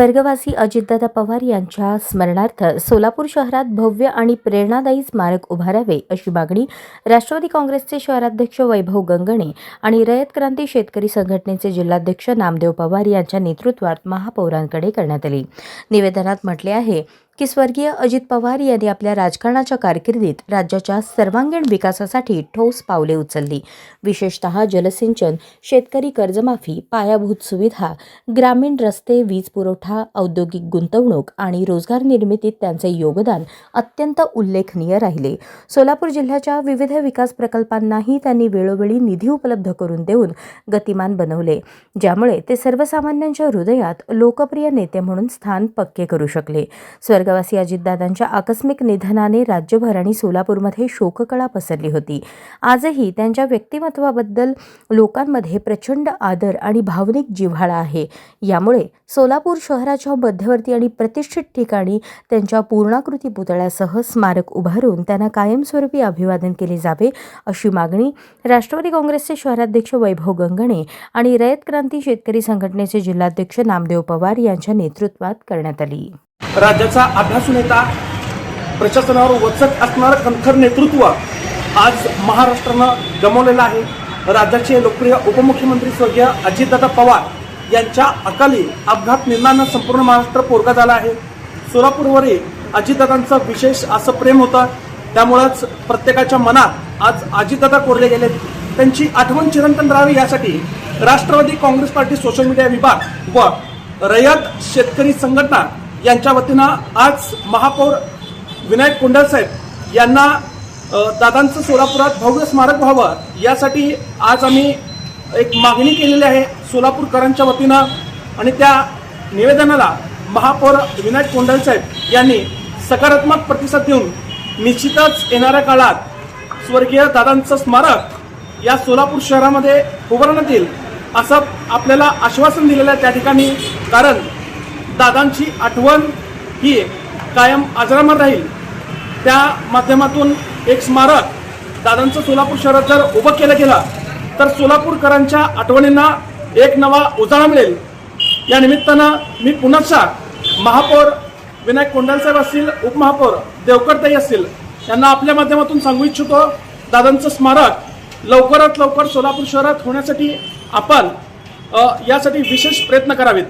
स्वर्गवासी अजितदादा पवार यांच्या स्मरणार्थ सोलापूर शहरात भव्य आणि प्रेरणादायी स्मारक उभारावे अशी मागणी राष्ट्रवादी काँग्रेसचे शहराध्यक्ष वैभव गंगणे आणि रयत क्रांती शेतकरी संघटनेचे जिल्हाध्यक्ष नामदेव पवार यांच्या नेतृत्वात महापौरांकडे करण्यात आली। निवेदनात म्हटले आहे की स्वर्गीय अजित पवार यांनी आपल्या राजकारणाच्या कारकिर्दीत राज्याच्या सर्वांगीण विकासासाठी ठोस पावले उचलली। विशेषतः जलसिंचन, शेतकरी कर्जमाफी, पायाभूत सुविधा, ग्रामीण रस्ते, वीज पुरवठा, औद्योगिक गुंतवणूक आणि रोजगार निर्मितीत त्यांचे योगदान अत्यंत उल्लेखनीय राहिले। सोलापूर जिल्ह्याच्या विविध विकास प्रकल्पांनाही त्यांनी वेळोवेळी निधी उपलब्ध करून देऊन गतिमान बनवले, ज्यामुळे ते सर्वसामान्यांच्या हृदयात लोकप्रिय नेते म्हणून स्थान पक्के करू शकले। स्वर्गवासी अजितदादांच्या आकस्मिक निधनाने राज्यभर आणि सोलापूरमध्ये शोककळा पसरली होती। आजही त्यांच्या व्यक्तिमत्वाबद्दल लोकांमध्ये प्रचंड आदर आणि भावनिक जिव्हाळा आहे। यामुळे सोलापूर शहराच्या मध्यवर्ती आणि प्रतिष्ठित ठिकाणी त्यांच्या पूर्णाकृती पुतळ्यासह स्मारक उभारून त्यांना कायमस्वरूपी अभिवादन केले जावे अशी मागणी राष्ट्रवादी काँग्रेसचे शहराध्यक्ष वैभव गंगणे आणि रयत क्रांती शेतकरी संघटनेचे जिल्हाध्यक्ष नामदेव पवार यांच्या नेतृत्वात करण्यात आली। राज्याचा अभ्यासू नेता, प्रशासनावर वचक असणारं कणखर नेतृत्व आज महाराष्ट्रानं गमावलेलं आहे। राज्याचे लोकप्रिय उपमुख्यमंत्री स्वर्गीय अजितदादा पवार यांच्या अकाली अपघात निर्णयानं संपूर्ण महाराष्ट्र पोरगा झाला आहे। सोलापूरवरील अजितदादांचं विशेष असं प्रेम होतं, त्यामुळेच प्रत्येकाच्या मनात आज अजितदादा कोरले गेले। त्यांची आठवण चिरंतन राहावी यासाठी Rashtravadi Congress Party social media विभाग व रयत शेतकरी संघटना यांच्या वतीनं आज महापौर विनायक कोंडाल साहेब यांना दादांचं सोलापुरात भव्य स्मारक व्हावं यासाठी आज आम्ही एक मागणी केलेली आहे सोलापूरकरांच्या वतीनं, आणि त्या निवेदनाला महापौर विनायक कोंडाल साहेब यांनी सकारात्मक प्रतिसाद देऊन निश्चितच येणाऱ्या काळात स्वर्गीय दादांचं स्मारक या सोलापूर शहरामध्ये उभारण्यात येईल असं आपल्याला आश्वासन दिलेलं आहे त्या ठिकाणी। कारण दादांची आठवण ही कायम अजरामर राहील। त्या माध्यमातून एक स्मारक दादांचं सोलापूर शहरात जर उभं केलं गेलं तर सोलापूरकरांच्या आठवणींना एक नवा उजाळा मिळेल। या निमित्तानं मी पुन्हा महापौर विनायक कोंडाल साहेब असतील, उपमहापौर देवकरताई असतील, यांना आपल्या माध्यमातून सांगू इच्छितो, दादांचं स्मारक लवकरात लवकर सोलापूर शहरात होण्यासाठी आपण यासाठी विशेष प्रयत्न करावेत।